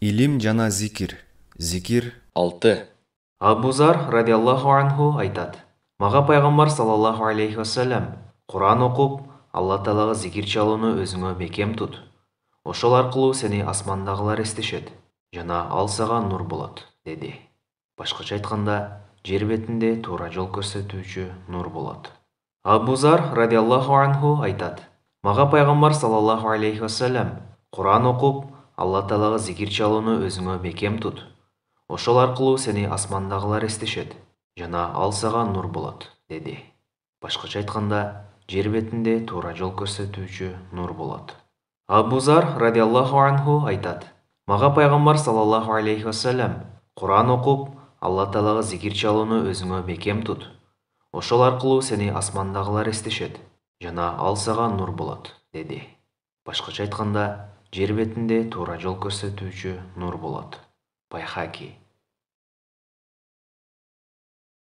Илим жана зикир. Зикир 6. Абу Зар радиаллаху анху айтады. Маға пайғамбар саллаллаху алейхи вассалам, Құран оқып, Алла Тағалаға зикир чалуны өзіңе бекем тұт. Ошол арқылы сені асмандағылар естешет, жана ал саған нур болады, деді. Башкача айтканда, жер бетинде туура жол көрсөтүүчү нур болады. Абу Зар радиаллаху анху айтады. Маға пайғамбар саллаллаху алейхи вассалам, Құран оқып, Алла Тағалаға зикир чалуны өзіңе бекем тұт. Ошол аркылуу сени асмандагылар эстешет, жана ал сага нур болот, деди. Башкача айтканда, жер бетинде туура жол көрсөтүүчү нур болот. Абу Зар радиаллаху анху айтат. Мага пайгамбар саллаллаху алейхи вассалам, Куран окуп, Алла Таалага зикир чалууну өзүңө бекем тут. Ошол аркылуу сени асмандагылар эстешет, жана ал сага нур болот, деди. Башкача айтканда, жер бетинде туура жол көрсөтүүчү нур болот. Байхаки